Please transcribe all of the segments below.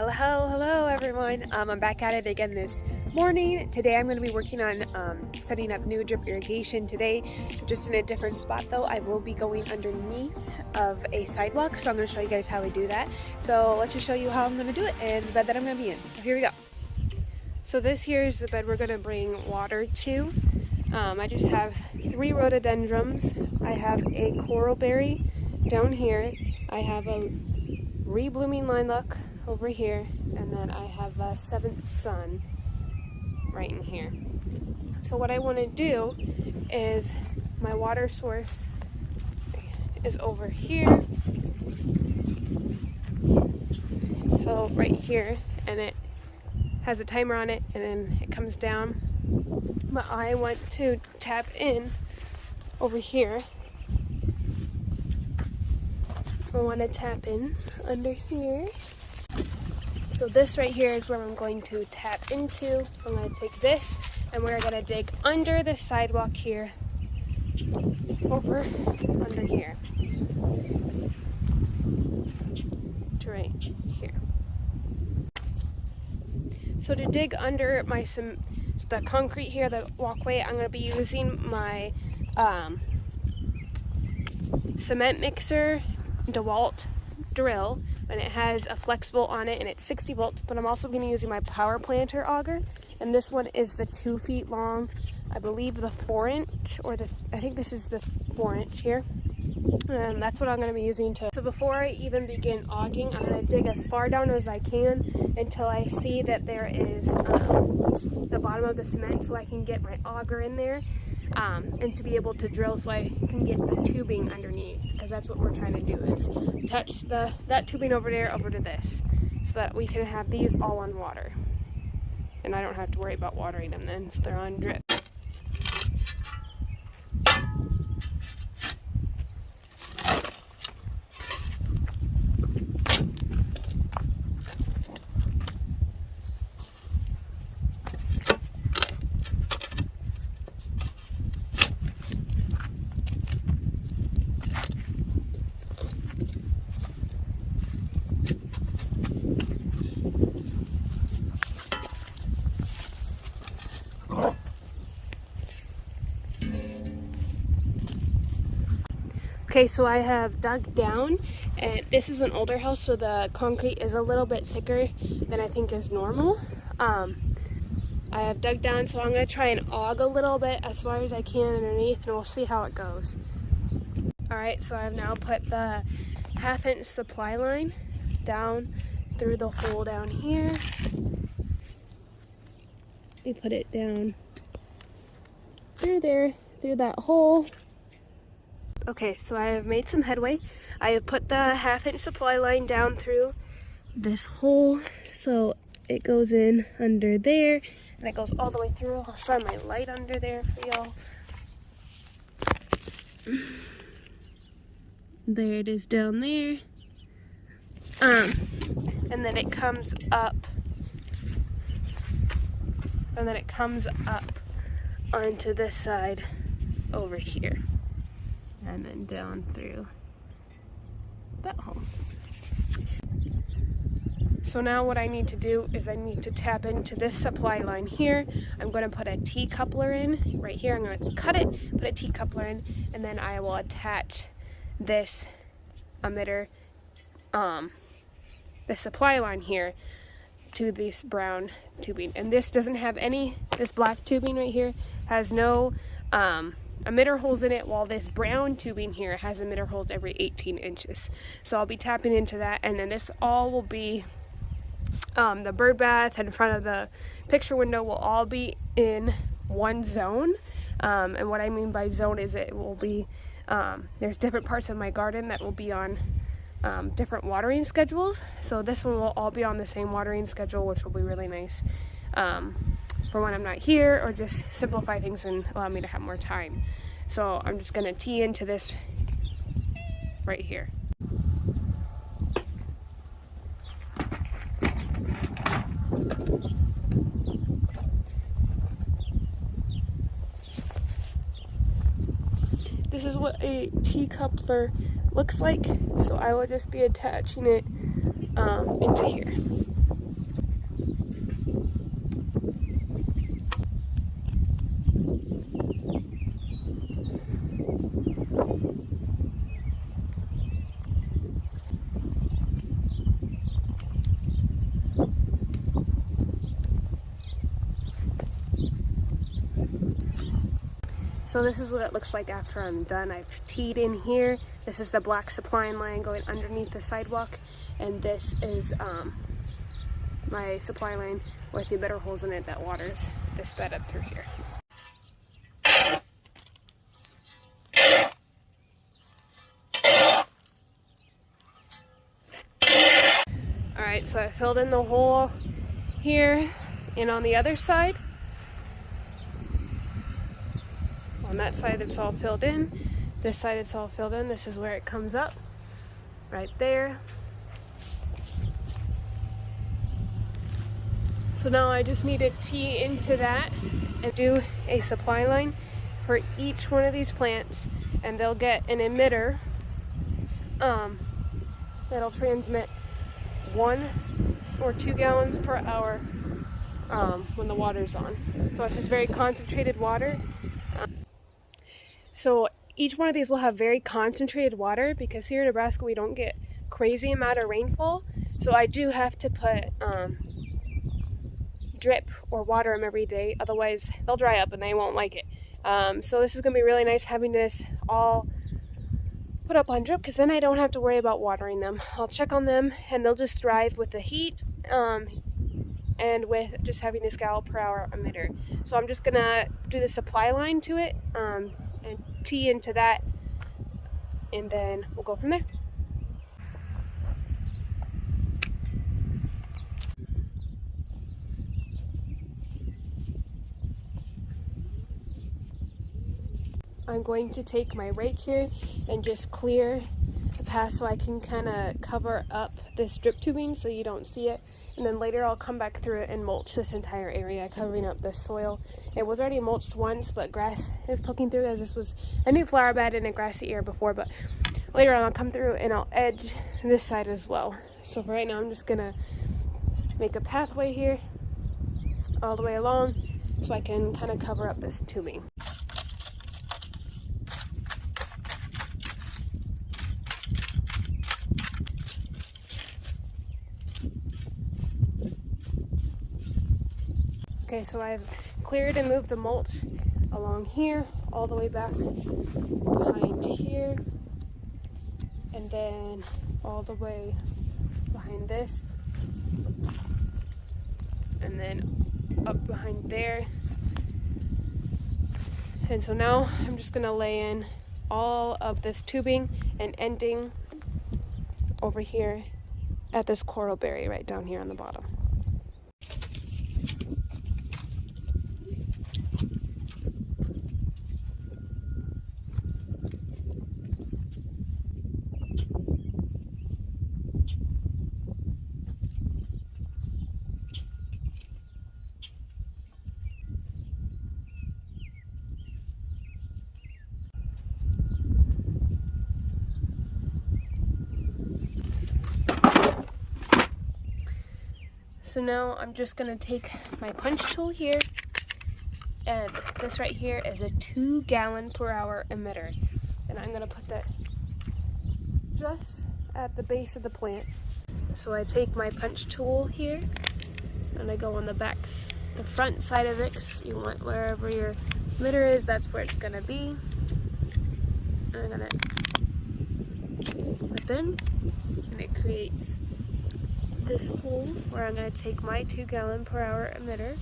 Hello everyone. I'm back at it again this morning. Today I'm going to be working on setting up new drip irrigation today, just in a different spot though. I will be going underneath of a sidewalk, so I'm going to show you guys how we do that. So let's just show you how I'm going to do it and the bed that I'm going to be in. So here we go. So this here is the bed we're going to bring water to. I just have 3 rhododendrons. I have a coral berry down here. I have a reblooming lilac over here, and then I have a 7th sun right in here. So what I want to do is, my water source is over here, so right here, and it has a timer on it, and then it comes down, but I want to tap in over here. I want to tap in under here. So this right here is where I'm going to tap into. I'm going to take this and we're going to dig under the sidewalk here, over under here, to right here. So to dig under the concrete here, the walkway, I'm going to be using my cement mixer DeWalt drill, and it has a flex bolt on it, and it's 60 volts, but I'm also going to be using my power planter auger, and this one is the 2 feet long, I believe the 4-inch, or I think this is the 4-inch here, and that's what I'm going to be using to. So before I even begin auging, I'm going to dig as far down as I can until I see that there is the bottom of the cement, so I can get my auger in there, and to be able to drill so I can get the tubing underneath, because that's what we're trying to do, is touch that tubing over there over to this, so that we can have these all on water, and I don't have to worry about watering them then, so they're on drip. Okay, so I have dug down, and this is an older house, so the concrete is a little bit thicker than I think is normal. I have dug down, so I'm going to try and aug a little bit as far as I can underneath, and we'll see how it goes. Alright, so I've now put the 1/2-inch supply line down through the hole down here. We put it down through there, through that hole. Okay, so I have made some headway. I have put the 1/2-inch supply line down through this hole, so it goes in under there, and it goes all the way through. I'll shine my light under there for y'all. There it is down there. And then it comes up, onto this side over here, and then down through that hole. So now what I need to do is I need to tap into this supply line here. I'm going to put a T-coupler in right here. I'm going to cut it, put a T-coupler in, and then I will attach this emitter, the supply line here, to this brown tubing. And this doesn't have this black tubing right here has no emitter holes in it, while this brown tubing here has emitter holes every 18 inches. So I'll be tapping into that, and then this all will be, the bird bath in front of the picture window will all be in one zone. And what I mean by zone is it will be, there's different parts of my garden that will be on different watering schedules. So this one will all be on the same watering schedule, which will be really nice for when I'm not here, or just simplify things and allow me to have more time. So I'm just going to tee into this right here. This is what a T-coupler looks like, so I will just be attaching it into here. So this is what it looks like after I'm done. I've teed in here. This is the black supply line going underneath the sidewalk, and this is my supply line with the emitter holes in it that waters this bed up through here. Alright, so I filled in the hole here and on the other side. On that side it's all filled in. This side it's all filled in. This is where it comes up. Right there. So now I just need to tee into that and do a supply line for each one of these plants, and they'll get an emitter that'll transmit 1 or 2 gallons per hour when the water's on. So it's just very concentrated water. So each one of these will have very concentrated water because here in Nebraska we don't get crazy amount of rainfall. So I do have to put drip or water them every day, otherwise they'll dry up and they won't like it. So this is going to be really nice having this all put up on drip, because then I don't have to worry about watering them. I'll check on them and they'll just thrive with the heat and with just having this gallon per hour emitter. So I'm just gonna do the supply line to it and tee into that, and then we'll go from there. I'm going to take my rake here and just clear the path so I can kind of cover up this drip tubing so you don't see it. And then later I'll come back through it and mulch this entire area, covering up the soil. It was already mulched once, but grass is poking through, as this was a new flower bed in a grassy area before. But later on I'll come through and I'll edge this side as well. So for right now I'm just gonna make a pathway here all the way along so I can kind of cover up this tubing. Okay, so I've cleared and moved the mulch along here, all the way back behind here, and then all the way behind this, and then up behind there. And so now I'm just gonna lay in all of this tubing and ending over here at this coral berry right down here on the bottom. So now I'm just gonna take my punch tool here, and this right here is a 2 gallon per hour emitter, and I'm gonna put that just at the base of the plant. So I take my punch tool here and I go on the front side of it, 'cause you want wherever your emitter is, that's where it's gonna be. I'm gonna put in, and it creates this hole where I'm going to take my 2 gallon per hour emitter,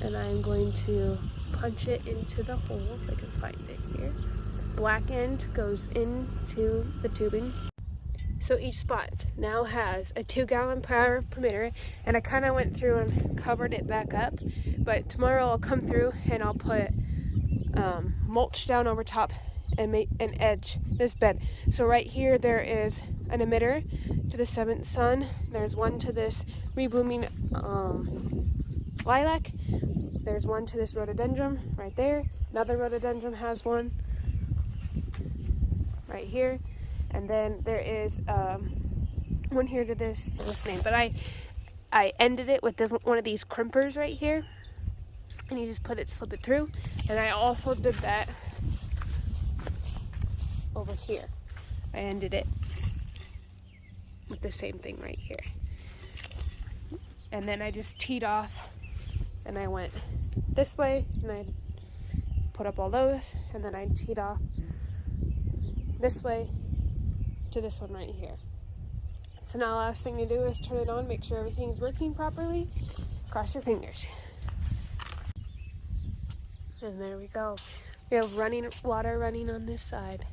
and I'm going to punch it into the hole, if I can find it here. Black end goes into the tubing. So each spot now has a 2 gallon per hour emitter, and I kind of went through and covered it back up, but tomorrow I'll come through and I'll put mulch down over top and make an edge this bed. So right here there is an emitter to the 7th sun. There's one to this reblooming lilac. There's one to this rhododendron right there. Another rhododendron has one right here. And then there is one here to this name. But I ended it with one of these crimpers right here. And you just slip it through. And I also did that over here. I ended it with the same thing right here. And then I just teed off and I went this way and I put up all those, and then I teed off this way to this one right here. So now the last thing to do is turn it on, make sure everything's working properly. Cross your fingers. And there we go. We have running water running on this side.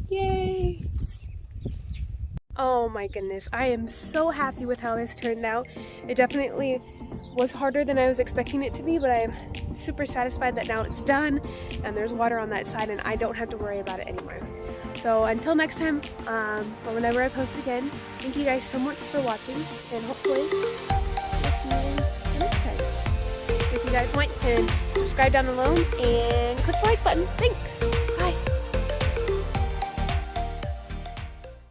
Yay! Oh my goodness, I am so happy with how this turned out. It definitely was harder than I was expecting it to be, but I'm super satisfied that now it's done and there's water on that side and I don't have to worry about it anymore. So until next time, or whenever I post again, thank you guys so much for watching, and hopefully we'll see you next time. If you guys want, you can subscribe down below and click the like button. Thanks!